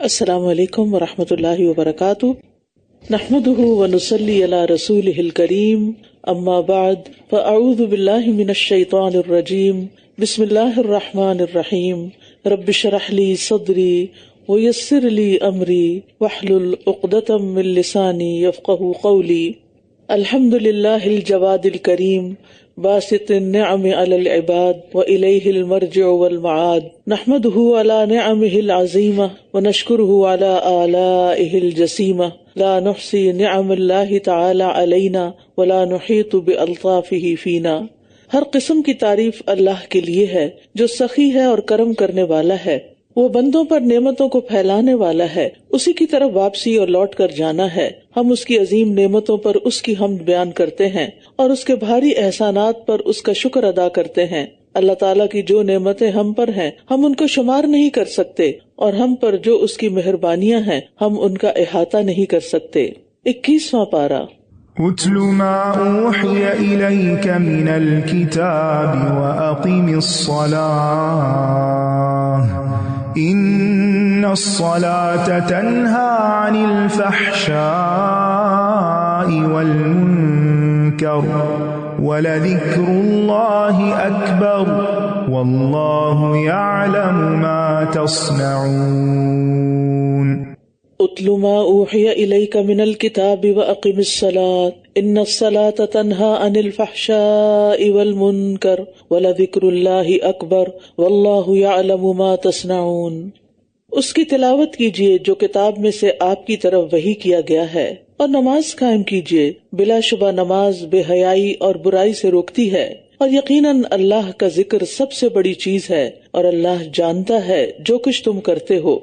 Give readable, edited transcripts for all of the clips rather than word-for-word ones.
السلام علیکم ورحمۃ اللہ وبرکاتہ، نحمده ونصلی علی رسولہ الکریم، اما بعد فاعوذ باللہ من الشیطان الرجیم، بسم اللہ الرحمن الرحیم، رب اشرح لی صدری ویسر لی امری واحلل عقدۃ من لسانی یفقہوا قولی۔ الحمد للہ الجواد الکریم باسط النعم علی العباد وإلیہ المرجع والمعاد، نحمده علی نعمہ العظیمہ ونشکرہ علی آلائہ الجسیمہ، لا نحصی نعم اللہ تعالی علینا ولا نحیط بألطافہ فینا۔ ہر قسم کی تعریف اللہ کے لیے ہے جو سخی ہے اور کرم کرنے والا ہے، وہ بندوں پر نعمتوں کو پھیلانے والا ہے، اسی کی طرف واپسی اور لوٹ کر جانا ہے۔ ہم اس کی عظیم نعمتوں پر اس کی حمد بیان کرتے ہیں اور اس کے بھاری احسانات پر اس کا شکر ادا کرتے ہیں۔ اللہ تعالیٰ کی جو نعمتیں ہم پر ہیں ہم ان کو شمار نہیں کر سکتے، اور ہم پر جو اس کی مہربانیاں ہیں ہم ان کا احاطہ نہیں کر سکتے۔ 21واں پارہ۔ اتل ما اوحی الیک من الکتاب واقم الصلاة ان الصلاة تنہی عن الفحشاء والمنکر ولذکر اللہ اکبر واللہ یعلم ما تصنعون۔ اتل ما اوحی الیک من الکتاب واقم الصلاة ان الصلاة تنہی عن الفحشاء والمنکر ولذکر اللہ اکبر واللہ یعلم ما تصنعون۔ اس کی تلاوت کیجیے جو کتاب میں سے آپ کی طرف وحی کیا گیا ہے، اور نماز قائم کیجیے، بلا شبہ نماز بے حیائی اور برائی سے روکتی ہے، اور یقیناً اللہ کا ذکر سب سے بڑی چیز ہے، اور اللہ جانتا ہے جو کچھ تم کرتے ہو۔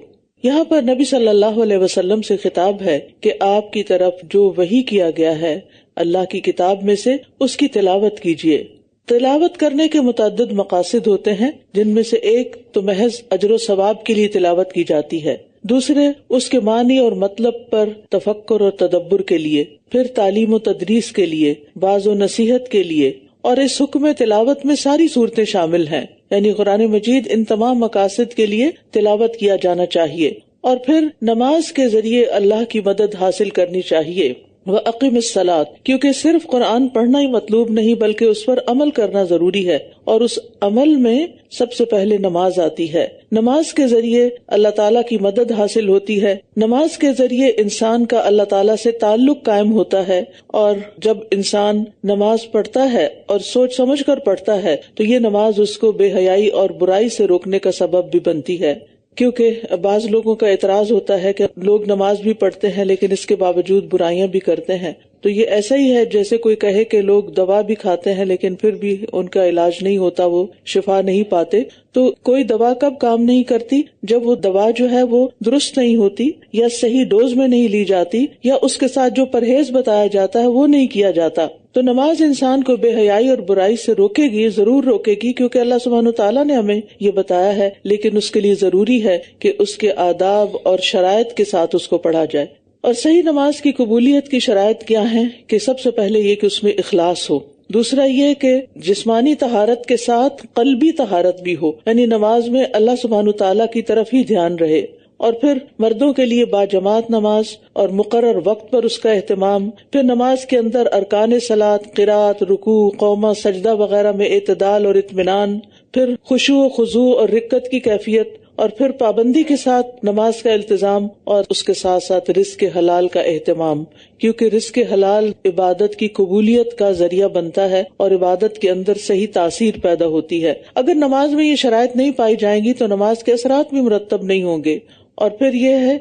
یہاں پر نبی صلی اللہ علیہ وسلم سے خطاب ہے کہ آپ کی طرف جو وحی کیا گیا ہے اللہ کی کتاب میں سے اس کی تلاوت کیجیے۔ تلاوت کرنے کے متعدد مقاصد ہوتے ہیں، جن میں سے ایک تو محض اجر و ثواب کے لیے تلاوت کی جاتی ہے، دوسرے اس کے معنی اور مطلب پر تفکر اور تدبر کے لیے، پھر تعلیم و تدریس کے لیے، بعض و نصیحت کے لیے، اور اس حکم تلاوت میں ساری صورتیں شامل ہیں، یعنی قرآن مجید ان تمام مقاصد کے لیے تلاوت کیا جانا چاہیے، اور پھر نماز کے ذریعے اللہ کی مدد حاصل کرنی چاہیے۔ وَأَقِمِ الصَّلَاةَ، کیونکہ صرف قرآن پڑھنا ہی مطلوب نہیں بلکہ اس پر عمل کرنا ضروری ہے، اور اس عمل میں سب سے پہلے نماز آتی ہے۔ نماز کے ذریعے اللہ تعالیٰ کی مدد حاصل ہوتی ہے، نماز کے ذریعے انسان کا اللہ تعالیٰ سے تعلق قائم ہوتا ہے، اور جب انسان نماز پڑھتا ہے اور سوچ سمجھ کر پڑھتا ہے تو یہ نماز اس کو بے حیائی اور برائی سے روکنے کا سبب بھی بنتی ہے۔ کیونکہ بعض لوگوں کا اعتراض ہوتا ہے کہ لوگ نماز بھی پڑھتے ہیں لیکن اس کے باوجود برائیاں بھی کرتے ہیں، تو یہ ایسا ہی ہے جیسے کوئی کہے کہ لوگ دوا بھی کھاتے ہیں لیکن پھر بھی ان کا علاج نہیں ہوتا، وہ شفا نہیں پاتے۔ تو کوئی دوا کب کام نہیں کرتی؟ جب وہ دوا جو ہے وہ درست نہیں ہوتی، یا صحیح ڈوز میں نہیں لی جاتی، یا اس کے ساتھ جو پرہیز بتایا جاتا ہے وہ نہیں کیا جاتا۔ تو نماز انسان کو بے حیائی اور برائی سے روکے گی، ضرور روکے گی، کیونکہ اللہ سبحانہ تعالیٰ نے ہمیں یہ بتایا ہے، لیکن اس کے لیے ضروری ہے کہ اس کے آداب اور شرائط کے ساتھ اس کو پڑھا جائے۔ اور صحیح نماز کی قبولیت کی شرائط کیا ہیں؟ کہ سب سے پہلے یہ کہ اس میں اخلاص ہو، دوسرا یہ کہ جسمانی طہارت کے ساتھ قلبی طہارت بھی ہو، یعنی نماز میں اللہ سبحانہ تعالیٰ کی طرف ہی دھیان رہے، اور پھر مردوں کے لیے باجماعت نماز اور مقرر وقت پر اس کا اہتمام، پھر نماز کے اندر ارکان صلاۃ، قرات، رکوع، قومہ، سجدہ وغیرہ میں اعتدال اور اطمینان، پھر خشوع و خضوع اور رکعت کی کیفیت، اور پھر پابندی کے ساتھ نماز کا التزام، اور اس کے ساتھ ساتھ رزق حلال کا اہتمام، کیونکہ رزق حلال عبادت کی قبولیت کا ذریعہ بنتا ہے اور عبادت کے اندر صحیح تاثیر پیدا ہوتی ہے۔ اگر نماز میں یہ شرائط نہیں پائی جائیں گی تو نماز کے اثرات بھی مرتب نہیں ہوں گے۔ اور پھر یہ ہے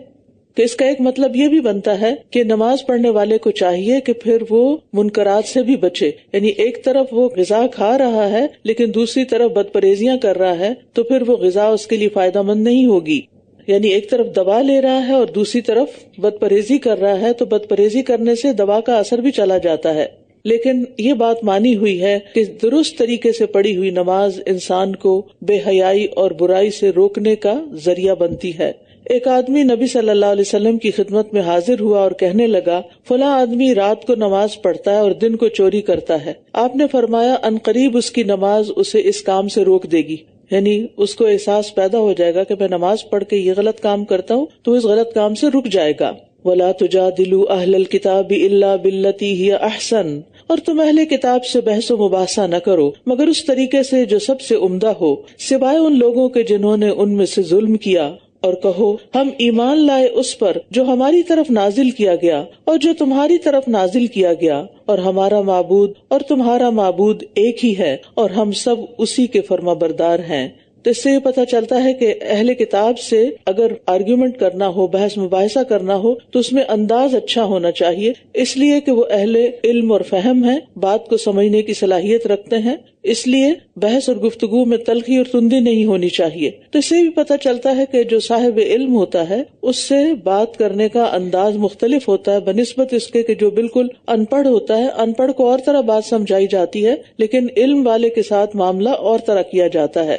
کہ اس کا ایک مطلب یہ بھی بنتا ہے کہ نماز پڑھنے والے کو چاہیے کہ پھر وہ منکرات سے بھی بچے، یعنی ایک طرف وہ غذا کھا رہا ہے لیکن دوسری طرف بدپرہیزیاں کر رہا ہے تو پھر وہ غذا اس کے لیے فائدہ مند نہیں ہوگی۔ یعنی ایک طرف دوا لے رہا ہے اور دوسری طرف بدپرہیزی کر رہا ہے تو بدپرہیزی کرنے سے دوا کا اثر بھی چلا جاتا ہے۔ لیکن یہ بات مانی ہوئی ہے کہ درست طریقے سے پڑھی ہوئی نماز انسان کو بے حیائی اور برائی سے روکنے کا ذریعہ بنتی ہے۔ ایک آدمی نبی صلی اللہ علیہ وسلم کی خدمت میں حاضر ہوا اور کہنے لگا، فلاں آدمی رات کو نماز پڑھتا ہے اور دن کو چوری کرتا ہے۔ آپ نے فرمایا، ان قریب اس کی نماز اسے اس کام سے روک دے گی۔ یعنی اس کو احساس پیدا ہو جائے گا کہ میں نماز پڑھ کے یہ غلط کام کرتا ہوں تو اس غلط کام سے رک جائے گا. وَلَا تُجَادِلُوا أَهْلَ الْكِتَابِ إِلَّا بِالَّتِي هِيَ أَحْسَنُ، اور تم اہل کتاب سے بحث و مباحثہ نہ کرو مگر اس طریقے سے جو سب سے عمدہ ہو، سوائے ان لوگوں کے جنہوں نے ان میں سے ظلم کیا. اور کہو ہم ایمان لائے اس پر جو ہماری طرف نازل کیا گیا اور جو تمہاری طرف نازل کیا گیا، اور ہمارا معبود اور تمہارا معبود ایک ہی ہے اور ہم سب اسی کے فرما بردار ہیں. تو اس سے یہ پتہ چلتا ہے کہ اہل کتاب سے اگر آرگیومنٹ کرنا ہو، بحث مباحثہ کرنا ہو تو اس میں انداز اچھا ہونا چاہیے، اس لیے کہ وہ اہل علم اور فہم ہیں، بات کو سمجھنے کی صلاحیت رکھتے ہیں، اس لیے بحث اور گفتگو میں تلخی اور تندی نہیں ہونی چاہیے. تو اس سے بھی پتہ چلتا ہے کہ جو صاحب علم ہوتا ہے اس سے بات کرنے کا انداز مختلف ہوتا ہے بنسبت اس کے کہ جو بالکل ان پڑھ ہوتا ہے. ان پڑھ کو اور طرح بات سمجھائی جاتی ہے لیکن علم والے کے ساتھ معاملہ اور طرح کیا جاتا ہے.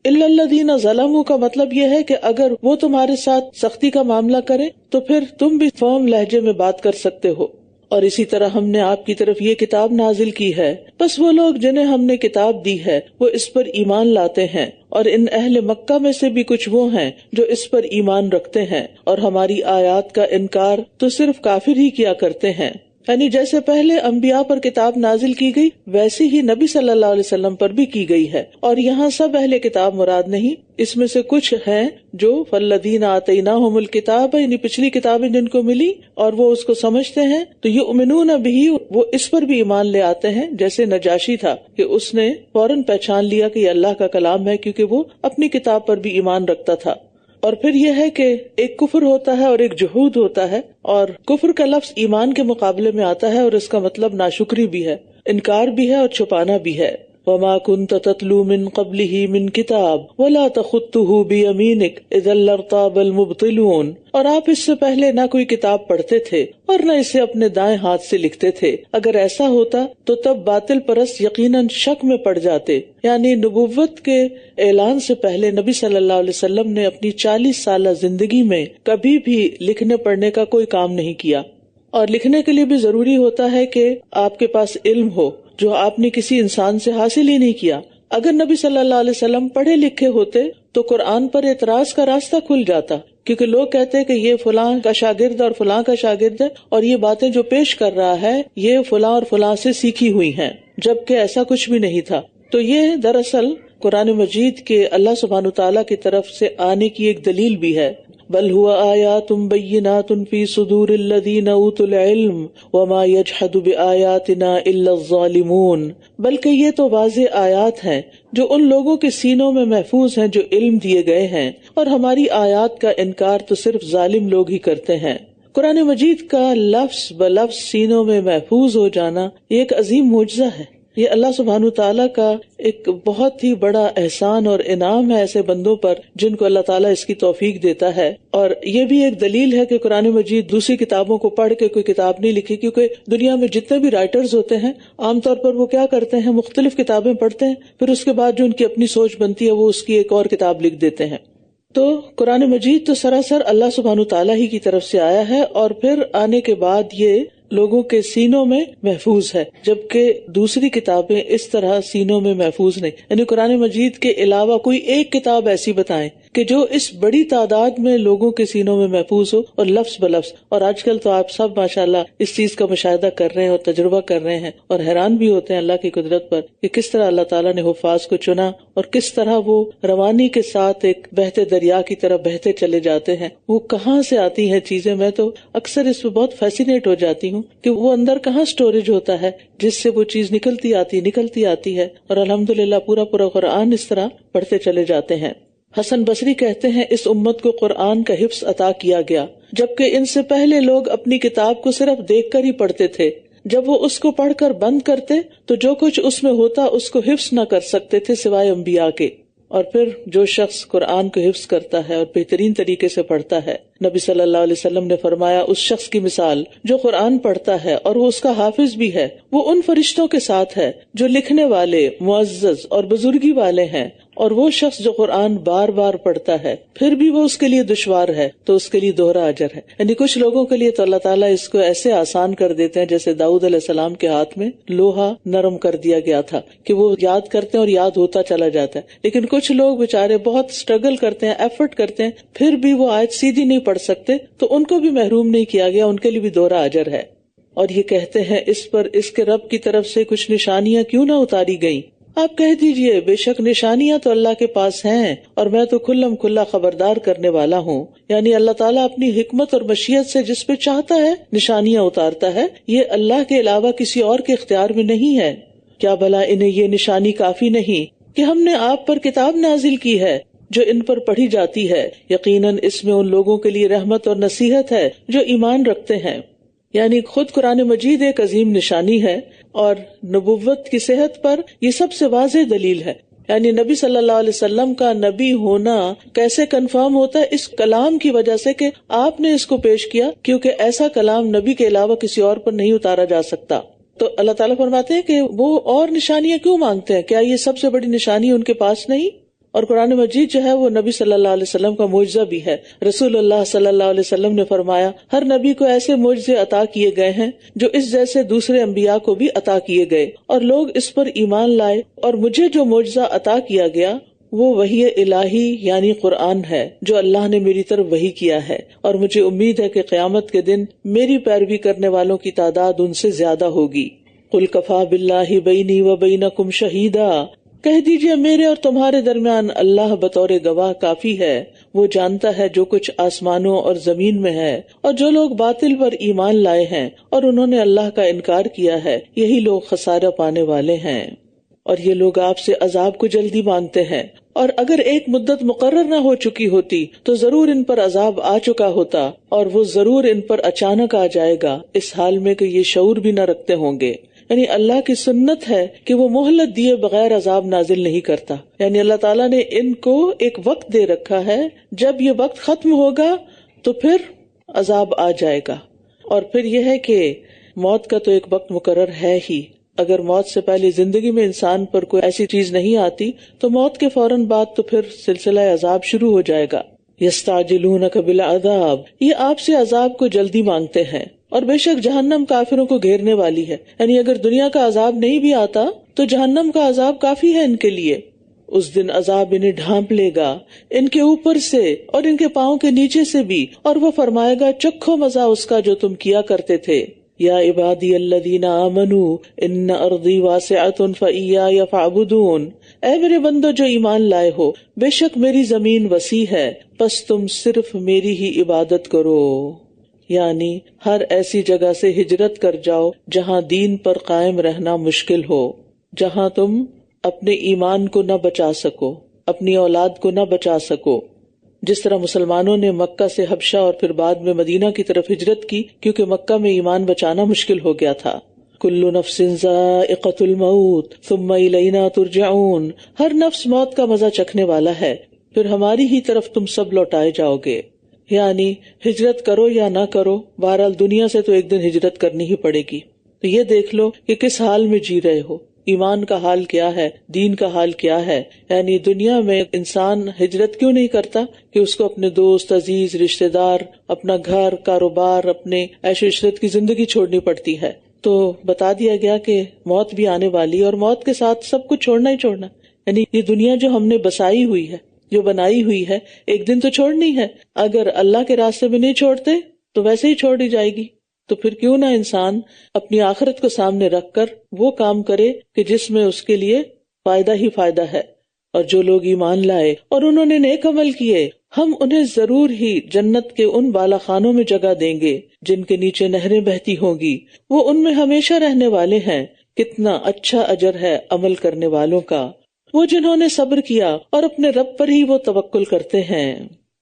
اِلَّا الَّذِينَ ظَلَمُوا کا مطلب یہ ہے کہ اگر وہ تمہارے ساتھ سختی کا معاملہ کرے تو پھر تم بھی فارم لہجے میں بات کر سکتے ہو. اور اسی طرح ہم نے آپ کی طرف یہ کتاب نازل کی ہے، بس وہ لوگ جنہیں ہم نے کتاب دی ہے وہ اس پر ایمان لاتے ہیں، اور ان اہل مکہ میں سے بھی کچھ وہ ہیں جو اس پر ایمان رکھتے ہیں، اور ہماری آیات کا انکار تو صرف کافر ہی کیا کرتے ہیں. یعنی جیسے پہلے انبیاء پر کتاب نازل کی گئی ویسے ہی نبی صلی اللہ علیہ وسلم پر بھی کی گئی ہے. اور یہاں سب اہل کتاب مراد نہیں، اس میں سے کچھ ہیں جو فالذین آتیناہم الکتاب، یعنی پچھلی کتابیں جن کو ملی اور وہ اس کو سمجھتے ہیں تو یؤمنون بہ، وہ اس پر بھی ایمان لے آتے ہیں. جیسے نجاشی تھا کہ اس نے فوراً پہچان لیا کہ یہ اللہ کا کلام ہے کیونکہ وہ اپنی کتاب پر بھی ایمان رکھتا تھا. اور پھر یہ ہے کہ ایک کفر ہوتا ہے اور ایک جحود ہوتا ہے، اور کفر کا لفظ ایمان کے مقابلے میں آتا ہے اور اس کا مطلب ناشکری بھی ہے، انکار بھی ہے اور چھپانا بھی ہے. وَمَا كُنْتَ تَتْلُو مِن قَبْلِهِ مِن كِتَابٍ وَلَا تَخُطُّهُ بِيَمِينِكَ إِذًا لَّارْتَابَ الْمُبْطِلُونَ، اور آپ اس سے پہلے نہ کوئی کتاب پڑھتے تھے اور نہ اسے اپنے دائیں ہاتھ سے لکھتے تھے، اگر ایسا ہوتا تو تب باطل پرست یقیناً شک میں پڑ جاتے. یعنی نبوت کے اعلان سے پہلے نبی صلی اللہ علیہ وسلم نے اپنی 40 سالہ زندگی میں کبھی بھی لکھنے پڑھنے کا کوئی کام نہیں کیا. اور لکھنے کے لیے بھی ضروری ہوتا ہے کہ آپ کے پاس علم ہو جو آپ نے کسی انسان سے حاصل ہی نہیں کیا. اگر نبی صلی اللہ علیہ وسلم پڑھے لکھے ہوتے تو قرآن پر اعتراض کا راستہ کھل جاتا، کیونکہ لوگ کہتے کہ یہ فلاں کا شاگرد اور فلاں کا شاگرد ہے اور یہ باتیں جو پیش کر رہا ہے یہ فلاں اور فلاں سے سیکھی ہوئی ہیں، جبکہ ایسا کچھ بھی نہیں تھا. تو یہ دراصل قرآن مجید کے اللہ سبحانہ تعالیٰ کی طرف سے آنے کی ایک دلیل بھی ہے. بل هو آیات بینات فی صدور الذین اوتوا العلم وما یجحد بآیاتنا الا الظالمون، بلکہ یہ تو واضح آیات ہیں جو ان لوگوں کے سینوں میں محفوظ ہیں جو علم دیے گئے ہیں، اور ہماری آیات کا انکار تو صرف ظالم لوگ ہی کرتے ہیں. قرآن مجید کا لفظ بلفظ سینوں میں محفوظ ہو جانا یہ ایک عظیم معجزہ ہے. یہ اللہ سبحانہ تعالیٰ کا ایک بہت ہی بڑا احسان اور انعام ہے ایسے بندوں پر جن کو اللہ تعالیٰ اس کی توفیق دیتا ہے. اور یہ بھی ایک دلیل ہے کہ قرآن مجید دوسری کتابوں کو پڑھ کے کوئی کتاب نہیں لکھی، کیونکہ دنیا میں جتنے بھی رائٹرز ہوتے ہیں عام طور پر وہ کیا کرتے ہیں، مختلف کتابیں پڑھتے ہیں، پھر اس کے بعد جو ان کی اپنی سوچ بنتی ہے وہ اس کی ایک اور کتاب لکھ دیتے ہیں. تو قرآن مجید تو سراسر اللہ سبحانہ تعالیٰ ہی کی طرف سے آیا ہے، اور پھر آنے کے بعد یہ لوگوں کے سینوں میں محفوظ ہے، جبکہ دوسری کتابیں اس طرح سینوں میں محفوظ نہیں. یعنی قرآن مجید کے علاوہ کوئی ایک کتاب ایسی بتائیں کہ جو اس بڑی تعداد میں لوگوں کے سینوں میں محفوظ ہو اور لفظ بلفظ. اور آج کل تو آپ سب ماشاءاللہ اس چیز کا مشاہدہ کر رہے ہیں اور تجربہ کر رہے ہیں اور حیران بھی ہوتے ہیں اللہ کی قدرت پر کہ کس طرح اللہ تعالیٰ نے حفاظ کو چنا اور کس طرح وہ روانی کے ساتھ ایک بہتے دریا کی طرح بہتے چلے جاتے ہیں. وہ کہاں سے آتی ہیں چیزیں، میں تو اکثر اس پہ بہت فیسینیٹ ہو جاتی ہوں کہ وہ اندر کہاں سٹوریج ہوتا ہے جس سے وہ چیز نکلتی آتی ہے. اور الحمدللہ پورا قرآن اس طرح پڑھتے چلے جاتے ہیں. حسن بصری کہتے ہیں اس امت کو قرآن کا حفظ عطا کیا گیا، جبکہ ان سے پہلے لوگ اپنی کتاب کو صرف دیکھ کر ہی پڑھتے تھے. جب وہ اس کو پڑھ کر بند کرتے تو جو کچھ اس میں ہوتا اس کو حفظ نہ کر سکتے تھے سوائے انبیاء کے. اور پھر جو شخص قرآن کو حفظ کرتا ہے اور بہترین طریقے سے پڑھتا ہے، نبی صلی اللہ علیہ وسلم نے فرمایا اس شخص کی مثال جو قرآن پڑھتا ہے اور وہ اس کا حافظ بھی ہے، وہ ان فرشتوں کے ساتھ ہے جو لکھنے والے، معزز اور بزرگی والے ہیں، اور وہ شخص جو قرآن بار بار پڑھتا ہے پھر بھی وہ اس کے لیے دشوار ہے تو اس کے لیے دوہرا اجر ہے. یعنی کچھ لوگوں کے لیے تو اللہ تعالیٰ اس کو ایسے آسان کر دیتے ہیں، جیسے داؤد علیہ السلام کے ہاتھ میں لوہا نرم کر دیا گیا تھا کہ وہ یاد کرتے ہیں اور یاد ہوتا چلا جاتا ہے. لیکن کچھ لوگ بےچارے بہت اسٹرگل کرتے ہیں، ایفرٹ کرتے ہیں، پھر بھی وہ آیت سیدھی نہیں پڑھ سکتے، تو ان کو بھی محروم نہیں کیا گیا، ان کے لیے بھی دوہرا اجر ہے. اور یہ کہتے ہیں اس پر اس کے رب کی طرف سے کچھ نشانیاں کیوں نہ اتاری گئیں؟ آپ کہہ دیجئے بے شک نشانیاں تو اللہ کے پاس ہیں اور میں تو کھلم کھلا خبردار کرنے والا ہوں. یعنی اللہ تعالیٰ اپنی حکمت اور مشیت سے جس پہ چاہتا ہے نشانیاں اتارتا ہے، یہ اللہ کے علاوہ کسی اور کے اختیار میں نہیں ہے. کیا بھلا انہیں یہ نشانی کافی نہیں کہ ہم نے آپ پر کتاب نازل کی ہے جو ان پر پڑھی جاتی ہے، یقیناً اس میں ان لوگوں کے لیے رحمت اور نصیحت ہے جو ایمان رکھتے ہیں. یعنی خود قرآن مجید ایک عظیم نشانی ہے اور نبوت کی صحت پر یہ سب سے واضح دلیل ہے. یعنی نبی صلی اللہ علیہ وسلم کا نبی ہونا کیسے کنفرم ہوتا ہے؟ اس کلام کی وجہ سے کہ آپ نے اس کو پیش کیا، کیونکہ ایسا کلام نبی کے علاوہ کسی اور پر نہیں اتارا جا سکتا. تو اللہ تعالیٰ فرماتے ہیں کہ وہ اور نشانیاں کیوں مانگتے ہیں؟ کیا یہ سب سے بڑی نشانی ان کے پاس نہیں؟ اور قرآن مجید جو ہے وہ نبی صلی اللہ علیہ وسلم کا معجزہ بھی ہے. رسول اللہ صلی اللہ علیہ وسلم نے فرمایا ہر نبی کو ایسے معجزے عطا کیے گئے ہیں جو اس جیسے دوسرے انبیاء کو بھی عطا کیے گئے، اور لوگ اس پر ایمان لائے. اور مجھے جو معجزہ عطا کیا گیا وہ وحی الہی یعنی قرآن ہے جو اللہ نے میری طرف وحی کیا ہے، اور مجھے امید ہے کہ قیامت کے دن میری پیروی کرنے والوں کی تعداد ان سے زیادہ ہوگی. قل کفا باللہ بینی و بینکم شہیدا، کہہ دیجئے میرے اور تمہارے درمیان اللہ بطور گواہ کافی ہے. وہ جانتا ہے جو کچھ آسمانوں اور زمین میں ہے. اور جو لوگ باطل پر ایمان لائے ہیں اور انہوں نے اللہ کا انکار کیا ہے، یہی لوگ خسارہ پانے والے ہیں. اور یہ لوگ آپ سے عذاب کو جلدی مانگتے ہیں، اور اگر ایک مدت مقرر نہ ہو چکی ہوتی تو ضرور ان پر عذاب آ چکا ہوتا، اور وہ ضرور ان پر اچانک آ جائے گا، اس حال میں کہ یہ شعور بھی نہ رکھتے ہوں گے. یعنی اللہ کی سنت ہے کہ وہ مہلت دیے بغیر عذاب نازل نہیں کرتا. یعنی اللہ تعالیٰ نے ان کو ایک وقت دے رکھا ہے، جب یہ وقت ختم ہوگا تو پھر عذاب آ جائے گا. اور پھر یہ ہے کہ موت کا تو ایک وقت مقرر ہے ہی. اگر موت سے پہلے زندگی میں انسان پر کوئی ایسی چیز نہیں آتی تو موت کے فوراً بعد تو پھر سلسلہ عذاب شروع ہو جائے گا. یستعجلونک بالعذاب، یہ آپ سے عذاب کو جلدی مانگتے ہیں، اور بے شک جہنم کافروں کو گھیرنے والی ہے. یعنی اگر دنیا کا عذاب نہیں بھی آتا تو جہنم کا عذاب کافی ہے ان کے لیے. اس دن عذاب انہیں ڈھانپ لے گا، ان کے اوپر سے اور ان کے پاؤں کے نیچے سے بھی، اور وہ فرمائے گا چکھو مزہ اس کا جو تم کیا کرتے تھے. یا عبادی الذین آمنوا ان ارضی واسعۃ فإیایا فاعبدون، اے میرے بندو جو ایمان لائے ہو، بے شک میری زمین وسیع ہے، پس تم صرف میری ہی عبادت کرو. یعنی ہر ایسی جگہ سے ہجرت کر جاؤ جہاں دین پر قائم رہنا مشکل ہو، جہاں تم اپنے ایمان کو نہ بچا سکو، اپنی اولاد کو نہ بچا سکو. جس طرح مسلمانوں نے مکہ سے حبشہ اور پھر بعد میں مدینہ کی طرف ہجرت کی کیونکہ مکہ میں ایمان بچانا مشکل ہو گیا تھا. کل نفس ذائقۃ الموت ثم الینا ترجعون، ہر نفس موت کا مزہ چکھنے والا ہے، پھر ہماری ہی طرف تم سب لوٹائے جاؤ گے. یعنی ہجرت کرو یا نہ کرو، بہرحال دنیا سے تو ایک دن ہجرت کرنی ہی پڑے گی. تو یہ دیکھ لو کہ کس حال میں جی رہے ہو، ایمان کا حال کیا ہے، دین کا حال کیا ہے. یعنی دنیا میں انسان ہجرت کیوں نہیں کرتا کہ اس کو اپنے دوست، عزیز، رشتہ دار، اپنا گھر، کاروبار، اپنے عیش و عشرت کی زندگی چھوڑنی پڑتی ہے. تو بتا دیا گیا کہ موت بھی آنے والی اور موت کے ساتھ سب کچھ چھوڑنا ہی چھوڑنا. یعنی یہ دنیا جو ہم نے بسائی ہوئی ہے، جو بنائی ہوئی ہے، ایک دن تو چھوڑنی ہے. اگر اللہ کے راستے میں نہیں چھوڑتے تو ویسے ہی چھوڑ دی جائے گی. تو پھر کیوں نہ انسان اپنی آخرت کو سامنے رکھ کر وہ کام کرے کہ جس میں اس کے لیے فائدہ ہی فائدہ ہے. اور جو لوگ ایمان لائے اور انہوں نے نیک عمل کیے، ہم انہیں ضرور ہی جنت کے ان بالا خانوں میں جگہ دیں گے جن کے نیچے نہریں بہتی ہوں گی، وہ ان میں ہمیشہ رہنے والے ہیں. کتنا اچھا اجر ہے عمل کرنے والوں کا، وہ جنہوں نے صبر کیا اور اپنے رب پر ہی وہ توکل کرتے ہیں.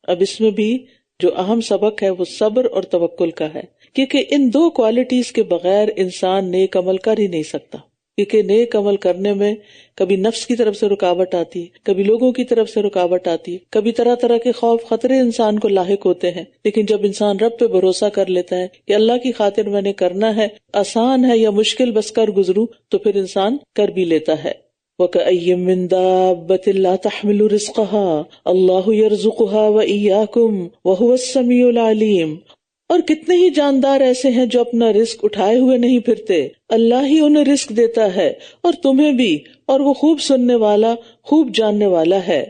اب اس میں بھی جو اہم سبق ہے وہ صبر اور توکل کا ہے، کیونکہ ان دو کوالٹیز کے بغیر انسان نیک عمل کر ہی نہیں سکتا. کیونکہ نیک عمل کرنے میں کبھی نفس کی طرف سے رکاوٹ آتی ہے، کبھی لوگوں کی طرف سے رکاوٹ آتی ہے، کبھی طرح طرح کے خوف خطرے انسان کو لاحق ہوتے ہیں. لیکن جب انسان رب پہ بھروسہ کر لیتا ہے کہ اللہ کی خاطر میں نے کرنا ہے، آسان ہے یا مشکل بس کر گزروں، تو پھر انسان کر بھی لیتا ہے. وَكَأَيٍّ مِّن دَابَّةٍ لَّا تَحْمِلُ رِزْقَهَا اللَّهُ يَرْزُقُهَا وَإِيَّاكُمْ وَهُوَ السَّمِيعُ الْعَلِيمُ۔ اور کتنے ہی جاندار ایسے ہیں جو اپنا رزق اٹھائے ہوئے نہیں پھرتے، اللہ ہی انہیں رزق دیتا ہے اور تمہیں بھی، اور وہ خوب سننے والا، خوب جاننے والا ہے۔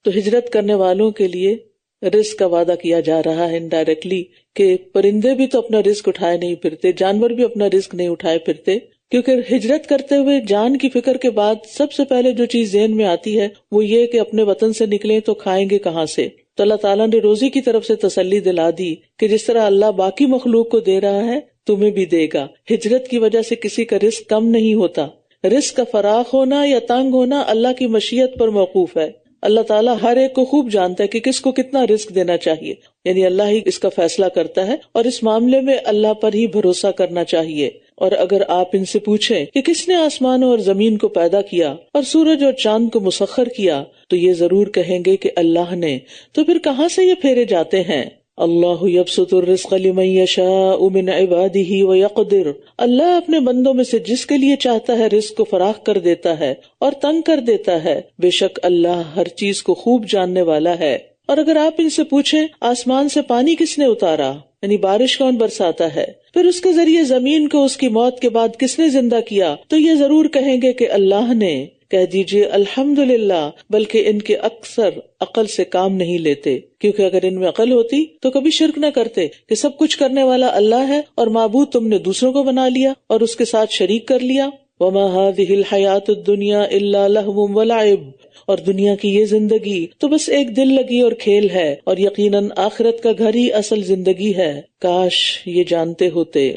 تو ہجرت کرنے والوں کے لیے رزق کا وعدہ کیا جا رہا ہے انڈائریکٹلی، کہ پرندے بھی تو اپنا رزق اٹھائے نہیں پھرتے، جانور بھی اپنا رزق نہیں اٹھائے پھرتے، کیونکہ ہجرت کرتے ہوئے جان کی فکر کے بعد سب سے پہلے جو چیز ذہن میں آتی ہے وہ یہ کہ اپنے وطن سے نکلیں تو کھائیں گے کہاں سے۔ تو اللہ تعالیٰ نے روزی کی طرف سے تسلی دلا دی کہ جس طرح اللہ باقی مخلوق کو دے رہا ہے تمہیں بھی دے گا۔ ہجرت کی وجہ سے کسی کا رزق کم نہیں ہوتا، رزق کا فراخ ہونا یا تنگ ہونا اللہ کی مشیت پر موقوف ہے۔ اللہ تعالیٰ ہر ایک کو خوب جانتا ہے کہ کس کو کتنا رزق دینا چاہیے، یعنی اللہ ہی اس کا فیصلہ کرتا ہے، اور اس معاملے میں اللہ پر ہی بھروسہ کرنا چاہیے۔ اور اگر آپ ان سے پوچھیں کہ کس نے آسمانوں اور زمین کو پیدا کیا اور سورج اور چاند کو مسخر کیا، تو یہ ضرور کہیں گے کہ اللہ نے۔ تو پھر کہاں سے یہ پھیرے جاتے ہیں؟ اللہ یبسط الرزق لمن یشاء من عبادہ ویقدر، اللہ اپنے بندوں میں سے جس کے لیے چاہتا ہے رزق کو فراخ کر دیتا ہے اور تنگ کر دیتا ہے، بے شک اللہ ہر چیز کو خوب جاننے والا ہے۔ اور اگر آپ ان سے پوچھیں آسمان سے پانی کس نے اتارا، یعنی بارش کون برساتا ہے، پھر اس کے ذریعے زمین کو اس کی موت کے بعد کس نے زندہ کیا، تو یہ ضرور کہیں گے کہ اللہ نے۔ کہہ دیجئے الحمدللہ، بلکہ ان کے اکثر عقل سے کام نہیں لیتے، کیونکہ اگر ان میں عقل ہوتی تو کبھی شرک نہ کرتے کہ سب کچھ کرنے والا اللہ ہے اور معبود تم نے دوسروں کو بنا لیا اور اس کے ساتھ شریک کر لیا۔ وما هذه الحیات الدنیا الا لہو ولعب، اور دنیا کی یہ زندگی تو بس ایک دل لگی اور کھیل ہے، اور یقیناً آخرت کا گھر ہی اصل زندگی ہے، کاش یہ جانتے ہوتے۔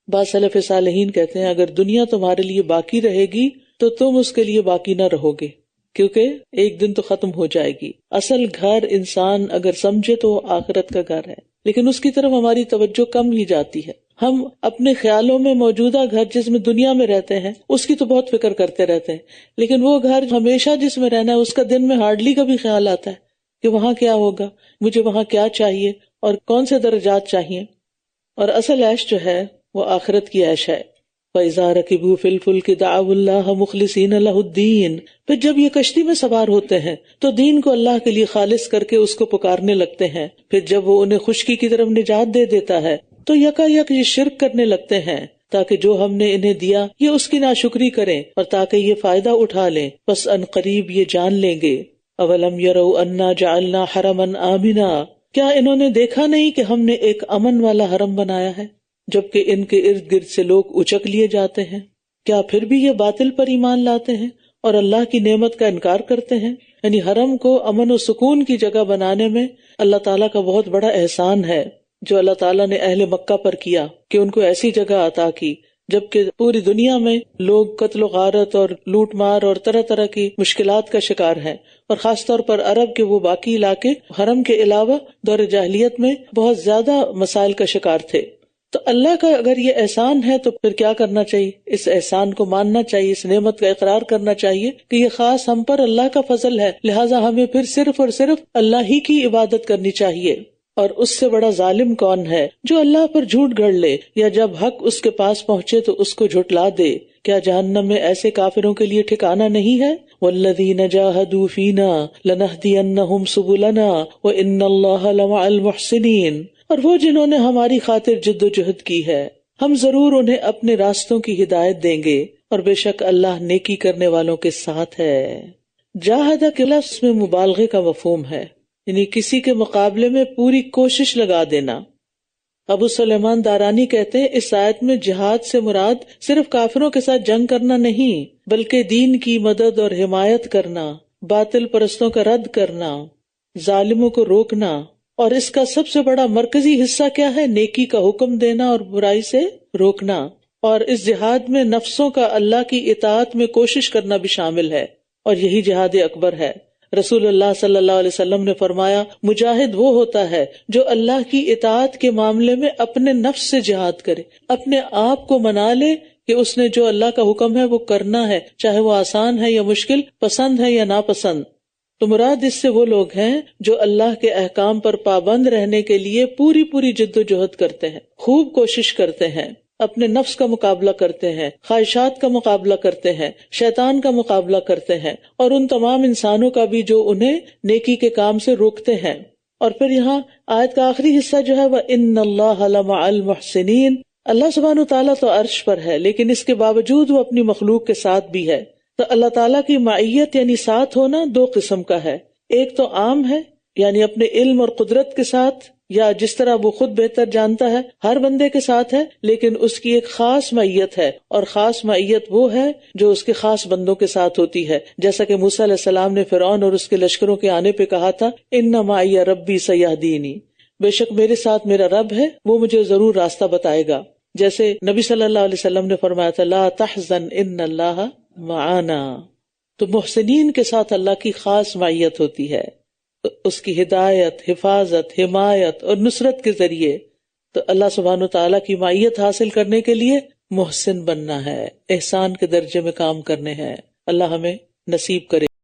بعض سلف صالحین کہتے ہیں اگر دنیا تمہارے لیے باقی رہے گی تو تم اس کے لیے باقی نہ رہو گے، کیونکہ ایک دن تو ختم ہو جائے گی۔ اصل گھر انسان اگر سمجھے تو آخرت کا گھر ہے، لیکن اس کی طرف ہماری توجہ کم ہی جاتی ہے۔ ہم اپنے خیالوں میں موجودہ گھر جس میں دنیا میں رہتے ہیں اس کی تو بہت فکر کرتے رہتے ہیں، لیکن وہ گھر ہمیشہ جس میں رہنا ہے اس کا دن میں ہارڈلی کبھی خیال آتا ہے کہ وہاں کیا ہوگا، مجھے وہاں کیا چاہیے اور کون سے درجات چاہیے۔ اور اصل عیش جو ہے وہ آخرت کی عیش ہے۔ فَإِذَا رَكِبُوا فِي الْفُلْكِ دَعَوُا اللَّهَ مُخْلِصِينَ لَهُ الدِّينَ، پھر جب یہ کشتی میں سوار ہوتے ہیں تو دین کو اللہ کے لیے خالص کر کے اس کو پکارنے لگتے ہیں۔ پھر جب وہ انہیں خشکی کی طرف نجات دے دیتا ہے تو یکا یک یہ شرک کرنے لگتے ہیں، تاکہ جو ہم نے انہیں دیا یہ اس کی ناشکری کریں اور تاکہ یہ فائدہ اٹھا لیں، بس ان قریب یہ جان لیں گے۔ اولم یروا انا جعلنا حرما آمنا، کیا انہوں نے دیکھا نہیں کہ ہم نے ایک امن والا حرم بنایا ہے، جبکہ ان کے ارد گرد سے لوگ اچک لیے جاتے ہیں؟ کیا پھر بھی یہ باطل پر ایمان لاتے ہیں اور اللہ کی نعمت کا انکار کرتے ہیں؟ یعنی حرم کو امن و سکون کی جگہ بنانے میں اللہ تعالیٰ کا بہت بڑا احسان ہے جو اللہ تعالیٰ نے اہل مکہ پر کیا کہ ان کو ایسی جگہ عطا کی، جبکہ پوری دنیا میں لوگ قتل و غارت اور لوٹ مار اور طرح طرح کی مشکلات کا شکار ہیں، اور خاص طور پر عرب کے وہ باقی علاقے حرم کے علاوہ دور جاہلیت میں بہت زیادہ مسائل کا شکار تھے۔ تو اللہ کا اگر یہ احسان ہے تو پھر کیا کرنا چاہیے؟ اس احسان کو ماننا چاہیے، اس نعمت کا اقرار کرنا چاہیے کہ یہ خاص ہم پر اللہ کا فضل ہے، لہٰذا ہمیں پھر صرف اور صرف اللہ ہی کی عبادت کرنی چاہیے۔ اور اس سے بڑا ظالم کون ہے جو اللہ پر جھوٹ گھڑ لے یا جب حق اس کے پاس پہنچے تو اس کو جھٹلا دے؟ کیا جہنم میں ایسے کافروں کے لیے ٹھکانہ نہیں ہے؟ والذین جاہدوا فینا لنہدینہم سبلنا وان اللہ لمع المحسنین، اور وہ جنہوں نے ہماری خاطر جد و جہد کی ہے ہم ضرور انہیں اپنے راستوں کی ہدایت دیں گے، اور بے شک اللہ نیکی کرنے والوں کے ساتھ ہے۔ جاہدہ کے لفظ میں مبالغے کا مفہوم ہے، یعنی کسی کے مقابلے میں پوری کوشش لگا دینا۔ ابو سلیمان دارانی کہتے ہیں اس آیت میں جہاد سے مراد صرف کافروں کے ساتھ جنگ کرنا نہیں، بلکہ دین کی مدد اور حمایت کرنا، باطل پرستوں کا رد کرنا، ظالموں کو روکنا، اور اس کا سب سے بڑا مرکزی حصہ کیا ہے؟ نیکی کا حکم دینا اور برائی سے روکنا۔ اور اس جہاد میں نفسوں کا اللہ کی اطاعت میں کوشش کرنا بھی شامل ہے، اور یہی جہاد اکبر ہے۔ رسول اللہ صلی اللہ علیہ وسلم نے فرمایا مجاہد وہ ہوتا ہے جو اللہ کی اطاعت کے معاملے میں اپنے نفس سے جہاد کرے، اپنے آپ کو منا لے کہ اس نے جو اللہ کا حکم ہے وہ کرنا ہے، چاہے وہ آسان ہے یا مشکل، پسند ہے یا ناپسند۔ تو مراد اس سے وہ لوگ ہیں جو اللہ کے احکام پر پابند رہنے کے لیے پوری جد و جہد کرتے ہیں، خوب کوشش کرتے ہیں، اپنے نفس کا مقابلہ کرتے ہیں، خواہشات کا مقابلہ کرتے ہیں، شیطان کا مقابلہ کرتے ہیں، اور ان تمام انسانوں کا بھی جو انہیں نیکی کے کام سے روکتے ہیں۔ اور پھر یہاں آیت کا آخری حصہ جو ہے وَإِنَّ اللَّهَ لَمَعَ الْمُحْسِنِينَ، اللہ سبحانہ تعالیٰ تو عرش پر ہے لیکن اس کے باوجود وہ اپنی مخلوق کے ساتھ بھی ہے۔ تو اللہ تعالیٰ کی معیت یعنی ساتھ ہونا دو قسم کا ہے، ایک تو عام ہے یعنی اپنے علم اور قدرت کے ساتھ، یا جس طرح وہ خود بہتر جانتا ہے ہر بندے کے ساتھ ہے، لیکن اس کی ایک خاص معیت ہے، اور خاص معیت وہ ہے جو اس کے خاص بندوں کے ساتھ ہوتی ہے، جیسا کہ موسیٰ علیہ السلام نے فرعون اور اس کے لشکروں کے آنے پہ کہا تھا ان معی ربی سیہدینی، بے شک میرے ساتھ میرا رب ہے، وہ مجھے ضرور راستہ بتائے گا۔ جیسے نبی صلی اللہ علیہ وسلم نے فرمایا تھا لا تحزن ان اللہ معانا، تو محسنین کے ساتھ اللہ کی خاص معیت ہوتی ہے، اس کی ہدایت، حفاظت، حمایت اور نصرت کے ذریعے۔ تو اللہ سبحانہ وتعالیٰ کی معیت حاصل کرنے کے لیے محسن بننا ہے، احسان کے درجے میں کام کرنے ہیں۔ اللہ ہمیں نصیب کرے۔